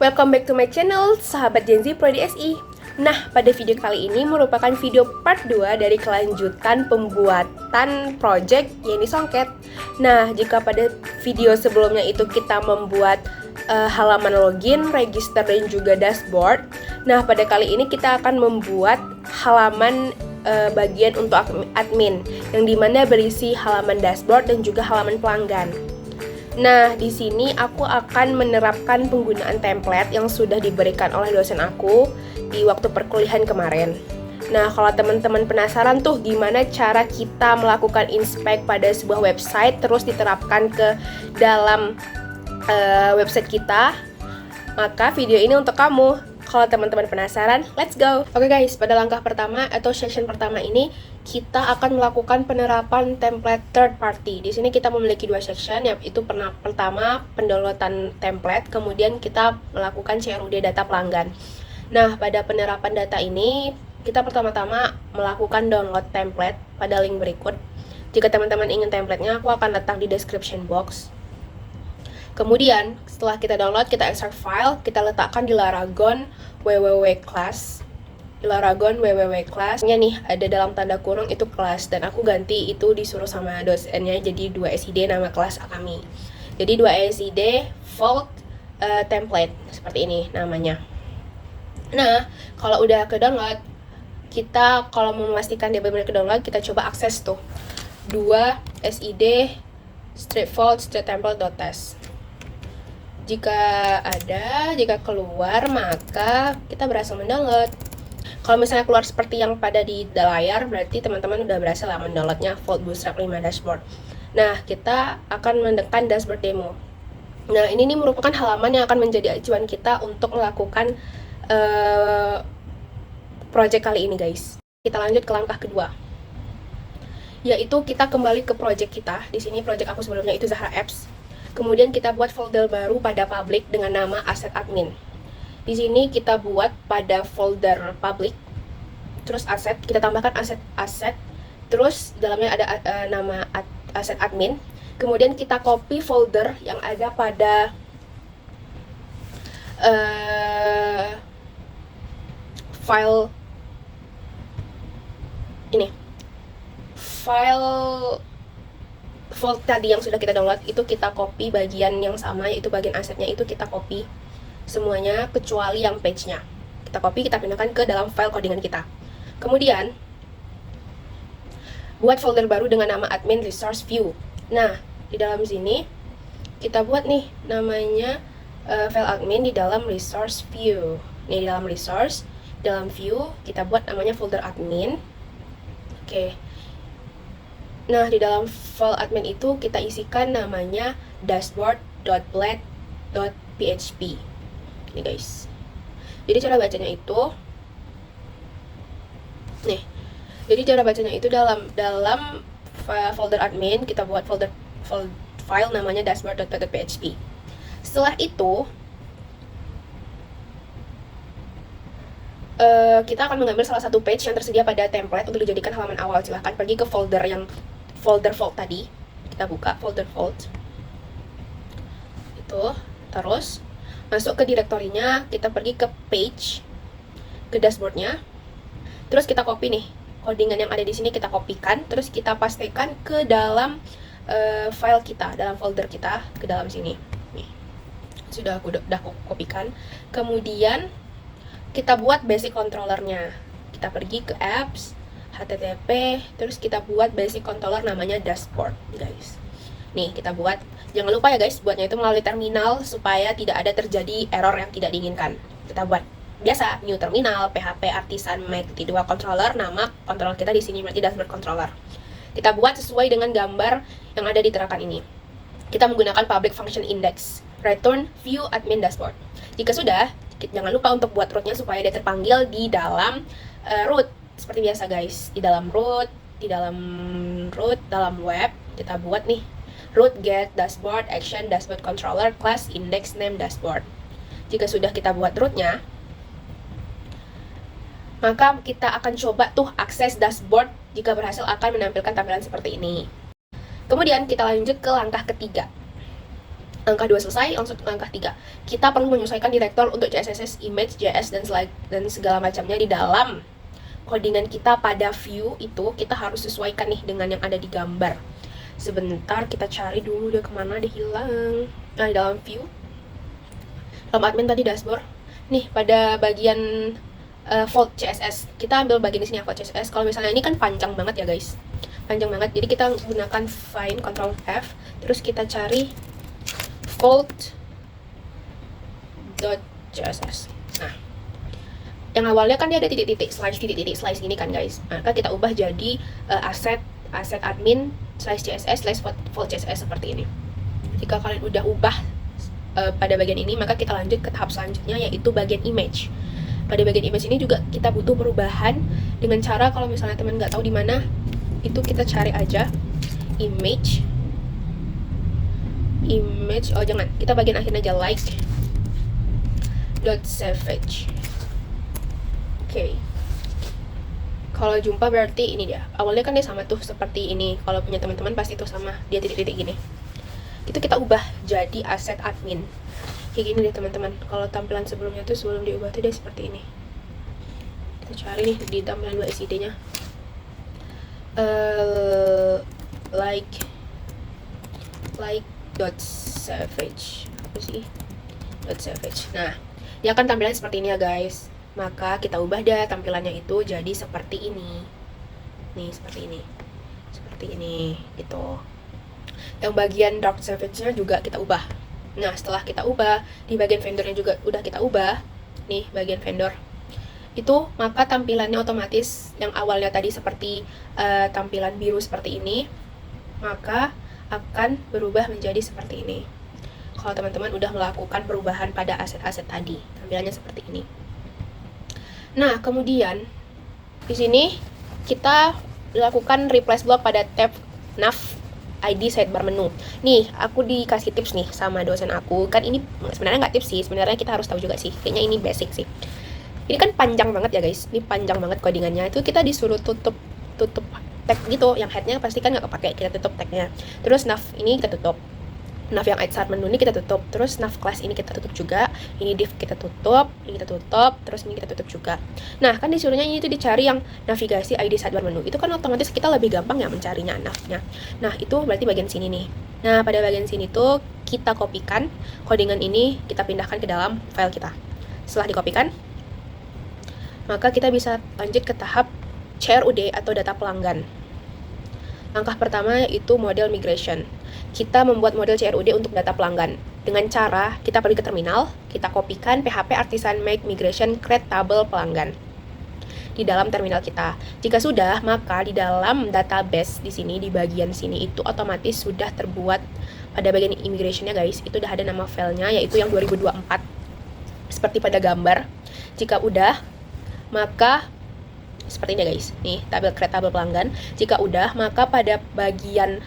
Welcome back to my channel, sahabat Gen Z Prodi SI. Nah, pada video kali ini merupakan video part 2 dari kelanjutan pembuatan project Yeni Songket. Nah, jika pada video sebelumnya itu kita membuat halaman login, register, dan juga dashboard. Nah, pada kali ini kita akan membuat halaman bagian untuk admin, yang dimana berisi halaman dashboard dan juga halaman pelanggan. Nah, di sini aku akan menerapkan penggunaan template yang sudah diberikan oleh dosen aku di waktu perkuliahan kemarin. Nah, kalau teman-teman penasaran tuh gimana cara kita melakukan inspect pada sebuah website terus diterapkan ke dalam website kita, maka video ini untuk kamu. Kalau teman-teman penasaran, let's go! Oke guys, pada langkah pertama atau section pertama ini kita akan melakukan penerapan template third party. Di sini kita memiliki dua section, yaitu pertama pendownloadan template, kemudian kita melakukan CRUD data pelanggan. Nah, pada penerapan data ini kita pertama-tama melakukan download template pada link berikut. Jika teman-teman ingin templatenya, aku akan letak di description box. Kemudian setelah kita download, kita extract file, kita letakkan di Laragon www.class. Di Laragon www.class-nya nih ada dalam tanda kurung itu kelas, dan aku ganti itu disuruh sama dosennya jadi 2SID nama kelas kami. Jadi 2SID Vault template seperti ini namanya. Nah, kalau udah ke download, kita kalau mau memastikan dia benar-benar ke download, kita coba akses tuh 2SID straight-vault-template.test. Jika keluar, maka kita berhasil mendownload. Kalau misalnya keluar seperti yang pada di layar, berarti teman-teman udah berhasil mendownloadnya Vault Bootstrap 5 Dashboard. Nah, kita akan menekan dashboard demo. Nah, ini merupakan halaman yang akan menjadi acuan kita untuk melakukan project kali ini, guys. Kita lanjut ke langkah kedua, yaitu kita kembali ke project kita. Di sini project aku sebelumnya itu Zahra Apps. Kemudian kita buat folder baru pada public dengan nama asset admin. Di sini kita buat pada folder public, terus aset, kita tambahkan aset, terus dalamnya ada nama asset admin. Kemudian kita copy folder yang ada pada file ini, file vault tadi yang sudah kita download, itu kita copy bagian yang sama, yaitu bagian asetnya itu kita copy semuanya kecuali yang page-nya. Kita copy, kita pindahkan ke dalam file codingan kita. Kemudian buat folder baru dengan nama admin resource view. Nah, di dalam sini kita buat nih namanya file admin di dalam resource view. Nih, di dalam resource, dalam view kita buat namanya folder admin. Oke. Nah, di dalam file admin itu kita isikan namanya dashboard.blade.php. Ini guys. Jadi cara bacanya itu nih. Jadi cara bacanya itu dalam folder admin kita buat file namanya dashboard.blade.php. Setelah itu kita akan mengambil salah satu page yang tersedia pada template untuk dijadikan halaman awal. Silahkan pergi ke folder vault tadi, kita buka folder vault itu, terus masuk ke direktorinya, kita pergi ke page, ke dashboardnya, terus kita copy nih codingan yang ada di sini, kita kopikan, terus kita pastekan ke dalam file kita, dalam folder kita, ke dalam sini nih. Sudah aku udah kopikan. Kemudian kita buat basic controllernya, kita pergi ke apps, HTTP, terus kita buat basic controller namanya dashboard, guys. Nih, kita buat, jangan lupa ya guys, buatnya itu melalui terminal supaya tidak ada terjadi error yang tidak diinginkan. Kita buat biasa new terminal, PHP artisan Mac 2 controller, nama controller kita di sini berarti dashboard controller. Kita buat sesuai dengan gambar yang ada di terakan ini. Kita menggunakan public function index, return view admin dashboard. Jika sudah, jangan lupa untuk buat rootnya supaya dia terpanggil di dalam root. Seperti biasa guys, di dalam root, dalam web, kita buat nih root get dashboard action dashboard controller class index name dashboard. Jika sudah kita buat rootnya, maka kita akan coba tuh akses dashboard. Jika berhasil akan menampilkan tampilan seperti ini. Kemudian kita lanjut ke langkah ketiga. Langkah 2 selesai, langsung ke langkah 3. Kita perlu menyesuaikan direktor untuk CSS, image, JS, dan segala macamnya di dalam codingan kita pada view itu. Kita harus sesuaikan nih dengan yang ada di gambar. Sebentar, kita cari dulu dia kemana, dia hilang. Nah, di dalam view, dalam admin tadi dashboard. Nih, pada bagian Volt CSS, kita ambil bagian di sini ya, Volt CSS. Kalau misalnya ini kan panjang banget ya guys, panjang banget. Jadi kita gunakan find Ctrl F, terus kita cari Volt.css. Nah, yang awalnya kan dia ada titik-titik slice ini kan guys. Maka kita ubah jadi asset admin /css /Volt CSS seperti ini. Jika kalian udah ubah pada bagian ini, maka kita lanjut ke tahap selanjutnya, yaitu bagian image. Pada bagian image ini juga kita butuh perubahan dengan cara, kalau misalnya teman nggak tahu di mana, itu kita cari aja image. Oh jangan, kita bagian akhirnya aja like .savage. Oke. Kalau jumpa berarti ini dia. Awalnya kan dia sama tuh seperti ini. Kalau punya teman-teman pasti itu sama, dia titik-titik gini. Itu kita ubah jadi asset admin. Kayak gini deh teman-teman. Kalau tampilan sebelumnya tuh, sebelum diubah tuh dia seperti ini. Kita cari nih di tampilan 2 SID-nya. like.savage. Apa sih? .savage. Nah, dia akan tampilan seperti ini ya guys. Maka kita ubah dah tampilannya itu jadi seperti ini. Nih, seperti ini. Seperti ini, gitu. Yang bagian dark savage-nya juga kita ubah. Nah, setelah kita ubah, di bagian vendornya juga udah kita ubah. Nih, bagian vendor. Itu, maka tampilannya otomatis yang awalnya tadi seperti tampilan biru seperti ini, maka akan berubah menjadi seperti ini. Kalau teman-teman udah melakukan perubahan pada aset-aset tadi, tampilannya seperti ini. Nah, kemudian di sini kita lakukan replace block pada tab nav ID sidebar menu. Nih, aku dikasih tips nih sama dosen aku. Kan ini sebenarnya nggak tips sih, sebenarnya kita harus tahu juga sih. Kayaknya ini basic sih. Ini kan panjang banget ya guys. Ini panjang banget codingannya. Itu kita disuruh tutup tag gitu. Yang headnya pasti kan nggak kepake. Kita tutup tagnya. Terus nav ini kita tutup. Nav yang start menu ini kita tutup. Terus nav class ini kita tutup juga. Ini div kita tutup. Ini kita tutup. Terus ini kita tutup juga. Nah, kan disuruhnya ini tuh dicari yang navigasi ID sidebar menu. Itu kan otomatis kita lebih gampang ya mencarinya navnya. Nah, itu berarti bagian sini nih. Nah, pada bagian sini tuh kita kopikan codingan ini, kita pindahkan ke dalam file kita. Setelah dikopikan, maka kita bisa lanjut ke tahap CRUD atau data pelanggan. Langkah pertama yaitu model migration. Kita membuat model CRUD untuk data pelanggan. Dengan cara kita pergi ke terminal, kita kopikan PHP Artisan Make Migration Create Tabel Pelanggan di dalam terminal kita. Jika sudah, maka di dalam database di sini, di bagian sini itu otomatis sudah terbuat pada bagian immigration-nya guys. Itu udah ada nama filenya, yaitu yang 2024. Seperti pada gambar. Jika udah, maka seperti ini guys, nih tabel create tabel pelanggan. Jika udah, maka pada bagian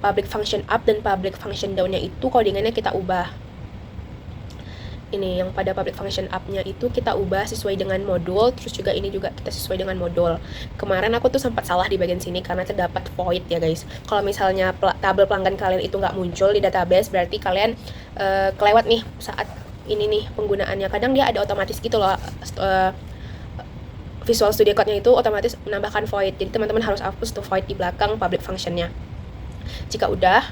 public function up dan public function down-nya itu codingannya kita ubah. Ini yang pada public function up-nya itu kita ubah sesuai dengan modul. Terus juga ini juga kita sesuai dengan modul. Kemarin aku tuh sempat salah di bagian sini karena terdapat void ya guys. Kalau misalnya tabel pelanggan kalian itu nggak muncul di database, berarti kalian kelewat nih saat ini nih penggunaannya. Kadang dia ada otomatis gitu loh. Visual Studio Code-nya itu otomatis menambahkan void. Jadi teman-teman harus hapus tuh void di belakang public function-nya. Jika udah,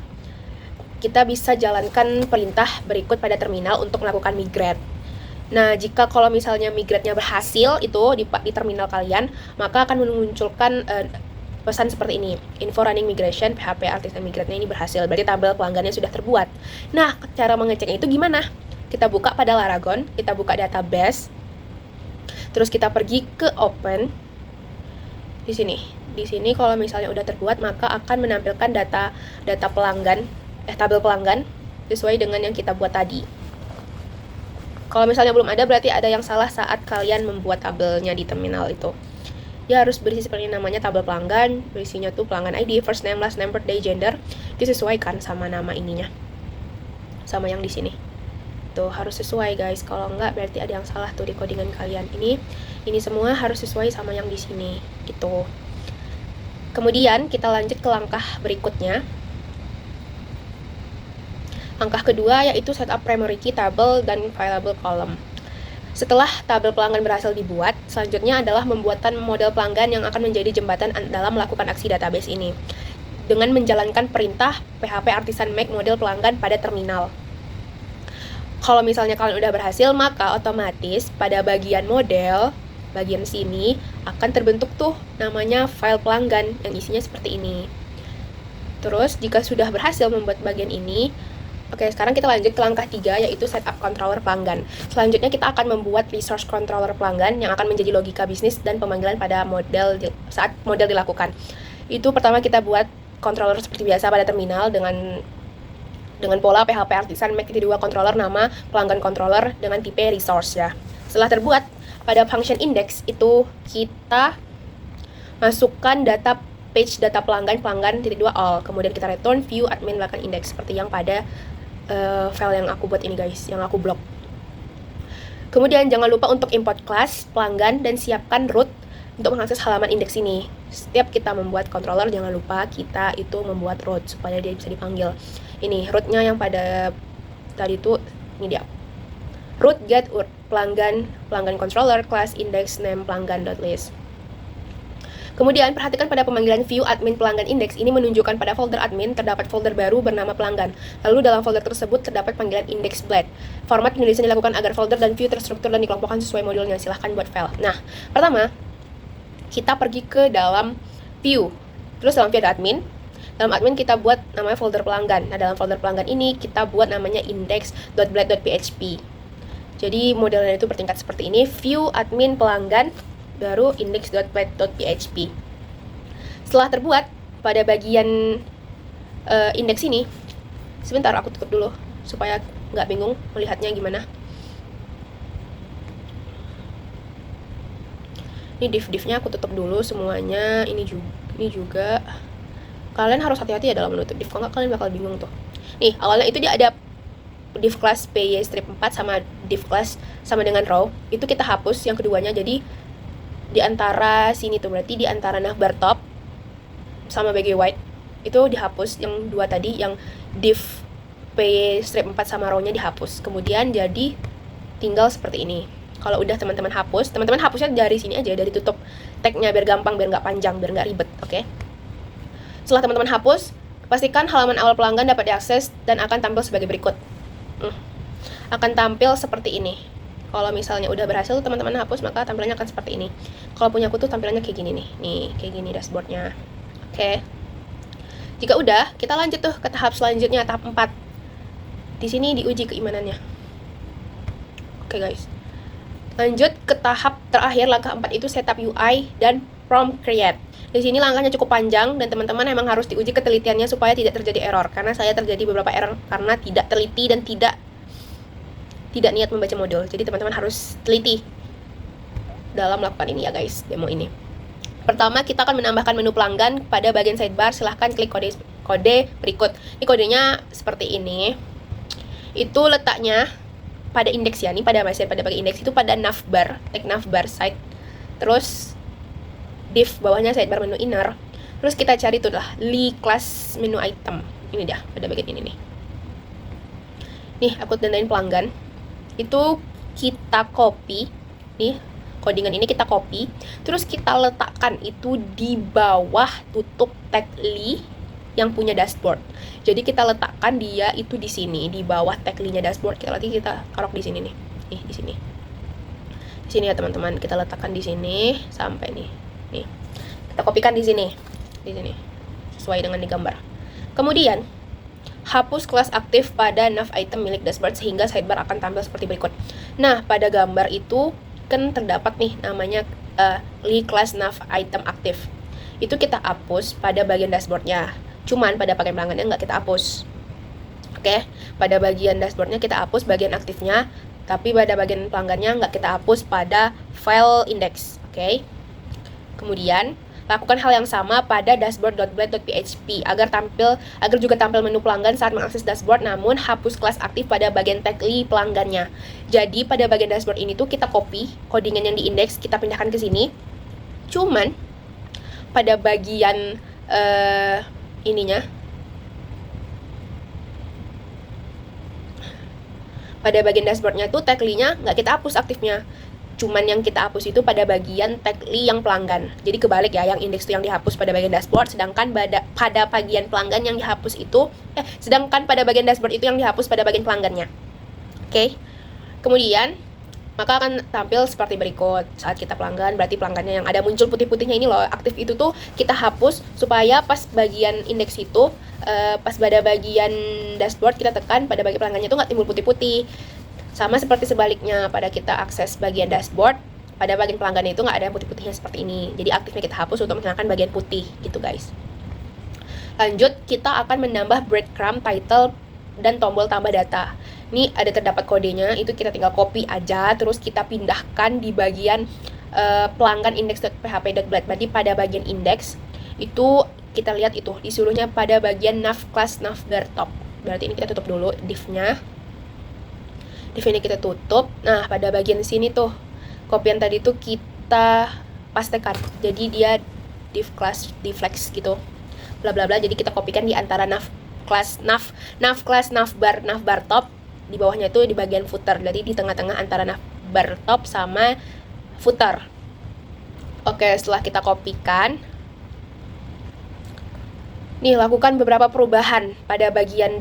kita bisa jalankan perintah berikut pada terminal untuk melakukan migrate. Nah, jika kalau misalnya migrate-nya berhasil itu di terminal kalian, maka akan memunculkan pesan seperti ini. Info running migration, PHP Artisan Migrate-nya ini berhasil. Berarti tabel pelanggannya sudah terbuat. Nah, cara mengeceknya itu gimana? Kita buka pada Laragon, kita buka database. Terus kita pergi ke open. Di sini kalau misalnya udah terbuat, maka akan menampilkan data pelanggan, tabel pelanggan sesuai dengan yang kita buat tadi. Kalau misalnya belum ada, berarti ada yang salah saat kalian membuat tabelnya di terminal itu. Ya harus berisi seperti namanya tabel pelanggan, berisinya tuh pelanggan ID, first name, last name, birthday, gender, disesuaikan sama nama ininya, sama yang di sini. Tuh harus sesuai guys, kalau enggak berarti ada yang salah tuh di codingan kalian. Ini semua harus sesuai sama yang di sini gitu. Kemudian kita lanjut ke langkah berikutnya. Langkah kedua yaitu setup primary key, table, dan fileable column. Setelah tabel pelanggan berhasil dibuat, selanjutnya adalah pembuatan model pelanggan yang akan menjadi jembatan dalam melakukan aksi database ini dengan menjalankan perintah PHP artisan make model pelanggan pada terminal. Kalau misalnya kalian udah berhasil, maka otomatis pada bagian model, bagian sini akan terbentuk tuh namanya file pelanggan yang isinya seperti ini. Terus jika sudah berhasil membuat bagian ini, oke, sekarang kita lanjut ke langkah 3, yaitu setup controller pelanggan. Selanjutnya kita akan membuat resource controller pelanggan yang akan menjadi logika bisnis dan pemanggilan pada model saat model dilakukan. Itu pertama kita buat controller seperti biasa pada terminal dengan pola PHP artisan make dua controller nama pelanggan controller dengan tipe resource ya. Setelah terbuat, pada function index itu kita masukkan data page data pelanggan -2 all. Kemudian kita return view admin belakang index seperti yang pada file yang aku buat ini guys, yang aku blok. Kemudian jangan lupa untuk import class pelanggan dan siapkan root untuk mengakses halaman indeks ini. Setiap kita membuat controller, jangan lupa kita itu membuat root supaya dia bisa dipanggil. Ini rootnya yang pada tadi itu, ini dia. Root get pelanggan controller class index name pelanggan.list. Kemudian perhatikan pada pemanggilan view admin pelanggan index ini menunjukkan pada folder admin terdapat folder baru bernama pelanggan. Lalu dalam folder tersebut terdapat panggilan index blade. Format penulisan dilakukan agar folder dan view terstruktur dan dikelompokkan sesuai modulnya. Silahkan buat file. Nah, pertama kita pergi ke dalam view. Terus dalam view ada admin. Dalam admin kita buat namanya folder pelanggan. Nah, dalam folder pelanggan ini kita buat namanya index.blade.php. Jadi modelnya itu bertingkat seperti ini. View admin pelanggan baru index.blade.php. Setelah terbuat, pada bagian indeks ini, sebentar aku tutup dulu supaya nggak bingung melihatnya gimana. Ini div-divnya aku tutup dulu semuanya. Ini juga. Kalian harus hati-hati ya dalam menutup div, kalau nggak kalian bakal bingung tuh. Nih, awalnya itu dia ada div class py strip 4 sama div class sama dengan row. Itu kita hapus yang keduanya, jadi di antara sini tuh berarti di antara navbar top sama bg white itu dihapus, yang dua tadi yang div py strip 4 sama row-nya dihapus. Kemudian jadi tinggal seperti ini. Kalau udah teman-teman hapus, teman-teman hapusnya dari sini aja, dari tutup tag-nya biar gampang, biar nggak panjang, biar nggak ribet, oke? Setelah teman-teman hapus, pastikan halaman awal pelanggan dapat diakses dan akan tampil sebagai berikut. Akan tampil seperti ini. Kalau misalnya udah berhasil teman-teman hapus, maka tampilannya akan seperti ini. Kalau punya aku tuh tampilannya kayak gini nih. Nih, kayak gini dashboardnya. Oke. Jika udah, kita lanjut tuh ke tahap selanjutnya, tahap 4. Di sini diuji keimanannya. Oke guys. Lanjut ke tahap terakhir, langkah 4 itu setup UI dan prompt create. Di sini langkahnya cukup panjang dan teman-teman memang harus diuji ketelitiannya supaya tidak terjadi error. Karena saya terjadi beberapa error karena tidak teliti dan tidak niat membaca modul. Jadi teman-teman harus teliti dalam melakukan ini ya guys, demo ini. Pertama, kita akan menambahkan menu pelanggan pada bagian sidebar. Silahkan klik kode berikut. Ini kodenya seperti ini. Itu letaknya pada indeks ya, ini pada bagian indeks itu pada navbar, tag navbar site. Terus div bawahnya sidebar menu inner. Terus kita cari tuh lah li class menu item. Ini dia pada bagian ini nih. Nih, aku tandain pelanggan. Itu kita copy, nih codingan ini kita copy, terus kita letakkan itu di bawah tutup tag li yang punya dashboard. Jadi kita letakkan dia itu di sini, di bawah tag li-nya dashboard. Kita taruh di sini nih, di sini. Di sini ya teman-teman, kita letakkan di sini sampai nih. Kita kopikan di sini, sesuai dengan digambar. Kemudian hapus kelas aktif pada nav item milik dashboard sehingga sidebar akan tampil seperti berikut. Nah, pada gambar itu kan terdapat nih namanya li class nav item aktif. Itu kita hapus pada bagian dashboardnya. Cuman pada bagian pelanggannya nggak kita hapus. Oke, pada bagian dashboardnya kita hapus bagian aktifnya, tapi pada bagian pelanggannya nggak kita hapus pada file index. Oke. Kemudian lakukan hal yang sama pada dashboard.blade.php agar juga tampil menu pelanggan saat mengakses dashboard, namun hapus kelas aktif pada bagian tag li pelanggannya. Jadi pada bagian dashboard ini tuh kita copy codingan yang di indeks, kita pindahkan ke sini. Cuman pada bagian ininya pada bagian dashboardnya tuh tagly-nya nggak kita hapus aktifnya. Cuman yang kita hapus itu pada bagian tagly yang pelanggan. Jadi kebalik ya, yang indeks itu yang dihapus pada bagian dashboard, sedangkan pada bagian pelanggan yang dihapus itu, sedangkan pada bagian dashboard itu yang dihapus pada bagian pelanggannya. Oke. Kemudian maka akan tampil seperti berikut. Saat kita pelanggan, berarti pelanggannya yang ada muncul putih-putihnya ini loh, aktif itu tuh kita hapus supaya pas bagian indeks itu, pas pada bagian dashboard kita tekan, pada bagian pelanggannya itu nggak timbul putih-putih. Sama seperti sebaliknya, pada kita akses bagian dashboard, pada bagian pelanggannya itu nggak ada putih-putihnya seperti ini. Jadi aktifnya kita hapus untuk menghilangkan bagian putih gitu guys. Lanjut, kita akan menambah breadcrumb, title, dan tombol tambah data. Ini ada terdapat kodenya, itu kita tinggal copy aja, terus kita pindahkan di bagian pelanggan index.php.blade. Berarti pada bagian index itu kita lihat itu disuruhnya pada bagian nav class navbar top. Berarti ini kita tutup dulu divnya. Div ini kita tutup. Nah, pada bagian sini tuh kopian tadi tuh kita pastekan. Jadi dia div class deflex gitu. Bla bla bla. Jadi kita kopikan di antara nav class navbar top. Di bawahnya itu di bagian footer, jadi di tengah-tengah antara navbar top sama footer. Oke, setelah kita kopikan, nih lakukan beberapa perubahan pada bagian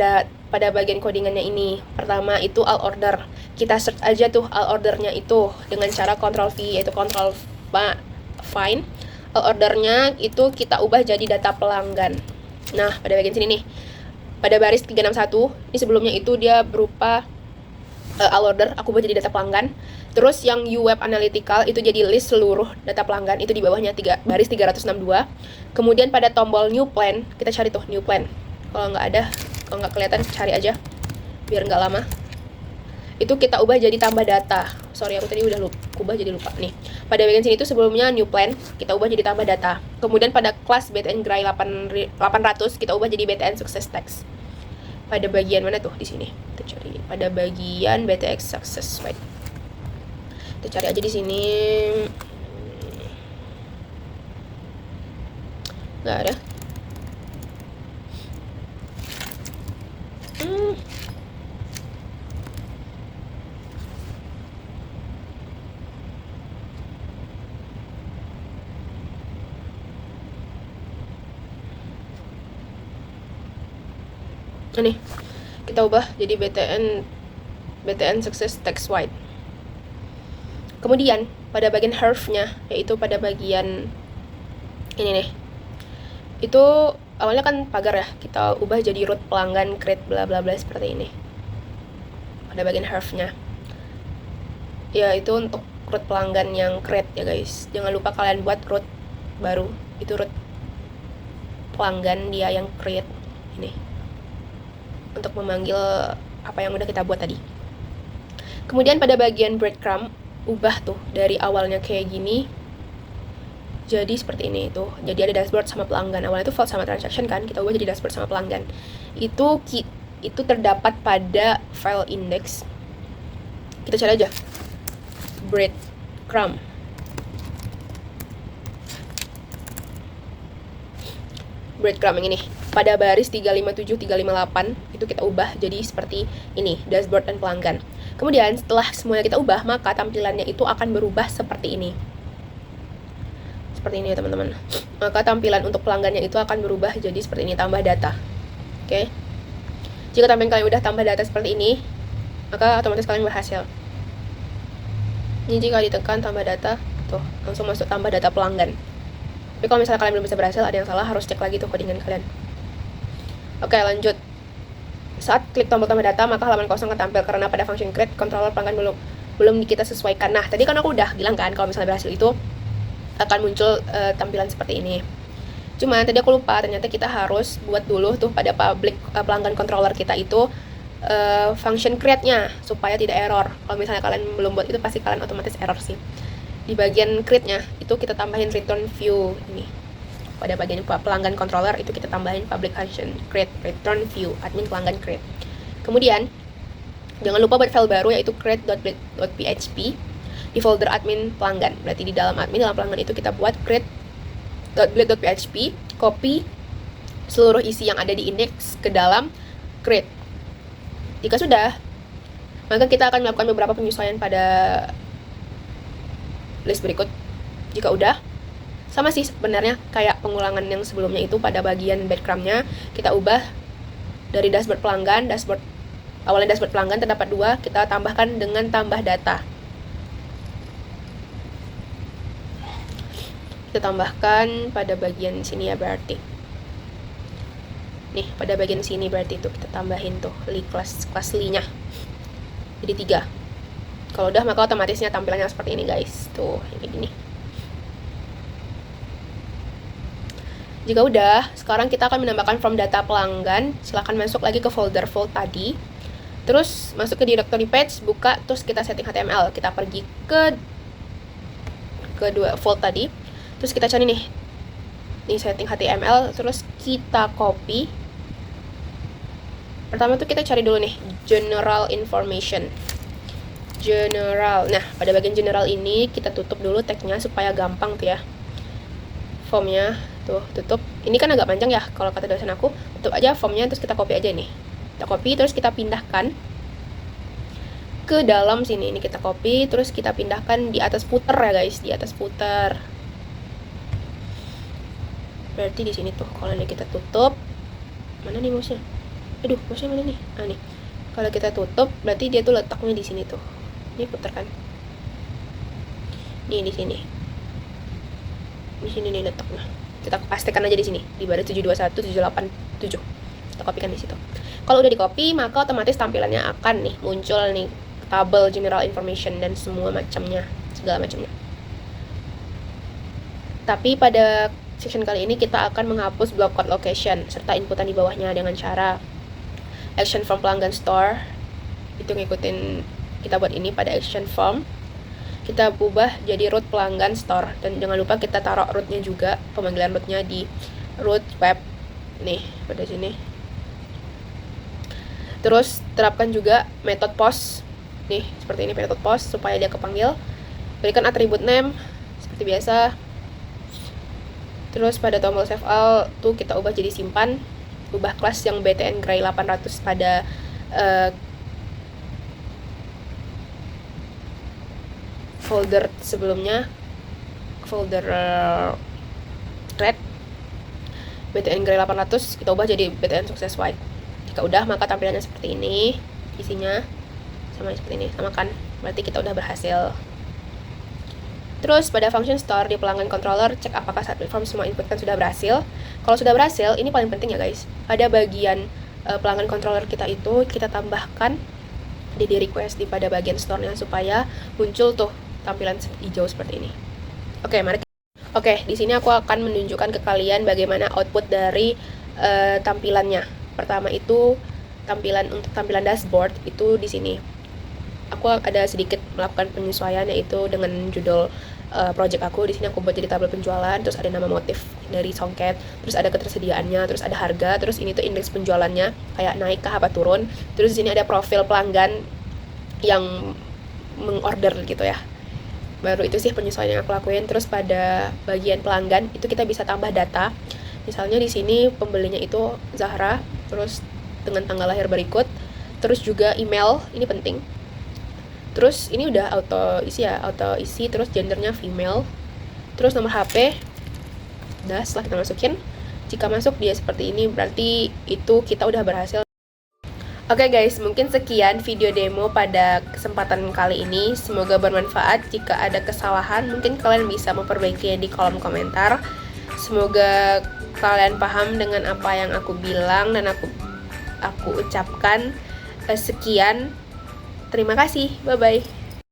codingannya ini. Pertama itu all order. Kita search aja tuh all ordernya itu dengan cara Ctrl V, yaitu Ctrl find. All ordernya itu kita ubah jadi data pelanggan. Nah, pada bagian sini nih, pada baris 361, ini sebelumnya itu dia berupa all order, aku buat jadi data pelanggan. Terus yang web analytical itu jadi list seluruh data pelanggan, itu di bawahnya baris 362. Kemudian pada tombol new plan, kita cari tuh new plan. Kalau nggak kelihatan, cari aja biar nggak lama. Itu kita ubah jadi tambah data. Sorry, aku tadi udah ubah jadi lupa nih. Pada bagian sini itu sebelumnya new plan, kita ubah jadi tambah data. Kemudian pada kelas BTN Gray 800 kita ubah jadi BTN Success Text. Pada bagian mana tuh di sini? Kita cari pada bagian BTX Success, right? Kita cari aja di sini. Nggak ada. Nih, kita ubah jadi BTN Success Text White. Kemudian pada bagian herf-nya, yaitu pada bagian ini nih, itu awalnya kan pagar ya, kita ubah jadi root pelanggan create bla bla bla seperti ini. Pada bagian herf-nya, ya itu untuk root pelanggan yang create ya guys. Jangan lupa kalian buat root baru, itu root pelanggan dia yang create ini, untuk memanggil apa yang udah kita buat tadi. Kemudian pada bagian breadcrumb, ubah tuh dari awalnya kayak gini jadi seperti ini tuh. Jadi ada dashboard sama pelanggan. Awalnya itu vault sama transaction kan, kita ubah jadi dashboard sama pelanggan. Itu terdapat pada file index. Kita cari aja breadcrumb. Breadcrumb yang ini pada baris 357 358 itu kita ubah jadi seperti ini, dashboard dan pelanggan. Kemudian setelah semuanya kita ubah, maka tampilannya itu akan berubah seperti ini. Seperti ini ya teman-teman. Maka tampilan untuk pelanggannya itu akan berubah jadi seperti ini, tambah data. Oke. Jika tampilan kalian udah tambah data seperti ini, maka otomatis kalian berhasil. Ini jika ditekan tambah data, tuh langsung masuk tambah data pelanggan. Tapi kalau misalnya kalian belum bisa berhasil, ada yang salah, harus cek lagi tuh codingan kalian. Oke, lanjut. Saat klik tombol tambah data, maka halaman kosong akan tampil karena pada function create controller pelanggan belum kita sesuaikan. Nah, tadi kan aku udah bilang kan kalau misalnya berhasil itu akan muncul tampilan seperti ini. Cuman tadi aku lupa, ternyata kita harus buat dulu tuh pada public pelanggan controller kita itu function create-nya supaya tidak error. Kalau misalnya kalian belum buat itu, pasti kalian otomatis error sih. Di bagian create-nya itu kita tambahin return view ini. Pada bagian pelanggan controller itu kita tambahin public function create return view admin pelanggan create. Kemudian jangan lupa buat file baru yaitu create.blade.php di folder admin pelanggan. Berarti di dalam pelanggan itu kita buat create.blade.php, copy seluruh isi yang ada di index ke dalam create. Jika sudah, Maka kita akan melakukan beberapa penyesuaian pada list berikut. Jika udah, sama sih sebenarnya kayak pengulangan yang sebelumnya itu. Pada bagian backgroundnya kita ubah dari dashboard pelanggan, awalnya dashboard pelanggan terdapat 2, kita tambahkan dengan tambah data. Kita tambahkan pada bagian sini ya, berarti nih pada bagian sini berarti itu kita tambahin tuh kelas nya jadi 3. Kalau udah maka otomatisnya tampilannya seperti ini guys, tuh kayak gini. Jika udah, sekarang kita akan menambahkan form data pelanggan. Silahkan masuk lagi ke folder tadi. Terus masuk ke directory page, buka, terus kita setting HTML. Kita pergi ke kedua fold tadi. Terus kita cari nih setting HTML, terus kita copy. Pertama tuh kita cari dulu nih general information. General. Nah, pada bagian general ini kita tutup dulu tagnya supaya gampang tuh ya. Formnya tuh tutup. Ini kan agak panjang ya kalau kata dosen aku. Tutup aja formnya, terus kita copy aja nih. Kita copy terus kita pindahkan ke dalam sini. Ini kita copy terus kita pindahkan di atas footer ya guys, di atas footer. Berarti di sini tuh kalau ini kita tutup. Mana nih mouse-nya? Aduh, mouse-nya mana nih? Ah nih. Kalau kita tutup berarti dia tuh letaknya di sini tuh. Ini footer kan. Nih di sini. Di sini nih letaknya. Kita pastikan aja di sini di baris 721787. Kita kopikan di situ. Kalau udah di copy, maka otomatis tampilannya akan nih muncul nih tabel general information dan semua macamnya, segala macamnya. Tapi pada section kali ini kita akan menghapus block code location serta inputan di bawahnya dengan cara action form pelanggan store. Itu ngikutin kita buat ini pada action form. Kita ubah jadi root pelanggan store, dan jangan lupa kita taruh rootnya juga, pemanggilan rootnya di root web nih pada sini. Terus terapkan juga method post nih seperti ini, method post supaya dia kepanggil. Berikan atribut name seperti biasa. Terus pada tombol save all tuh kita ubah jadi simpan. Ubah kelas yang btn gray 800 pada folder sebelumnya, folder thread btn gray 800 kita ubah jadi btn success white. Jika udah maka tampilannya seperti ini, isinya sama seperti ini, sama kan, berarti kita udah berhasil. Terus pada function store di pelanggan controller, cek apakah saat platform semua input kan sudah berhasil. Kalau sudah berhasil, ini paling penting ya guys, pada bagian pelanggan controller kita itu kita tambahkan di request di pada bagian store-nya supaya muncul tuh tampilan hijau seperti ini. Oke, mari. Oke, di sini aku akan menunjukkan ke kalian bagaimana output dari tampilannya. Pertama itu untuk tampilan dashboard itu di sini. Aku ada sedikit melakukan penyesuaian, yaitu dengan judul project aku. Di sini aku buat jadi tabel penjualan, terus ada nama motif dari Songket, terus ada ketersediaannya, terus ada harga, terus ini tuh indeks penjualannya kayak naik kah apa turun. Terus di sini ada profil pelanggan yang mengorder gitu ya. Baru itu sih penyesuaian yang aku lakuin. Terus pada bagian pelanggan itu kita bisa tambah data. Misalnya di sini pembelinya itu Zahra, terus dengan tanggal lahir berikut, terus juga email, ini penting. Terus ini udah auto isi, terus gendernya female, terus nomor HP. Udah, setelah kita masukin, jika masuk dia seperti ini, berarti itu kita udah berhasil. Oke guys, mungkin sekian video demo pada kesempatan kali ini. Semoga bermanfaat. Jika ada kesalahan, mungkin kalian bisa memperbaikinya di kolom komentar. Semoga kalian paham dengan apa yang aku bilang dan aku ucapkan. Sekian. Terima kasih. Bye-bye.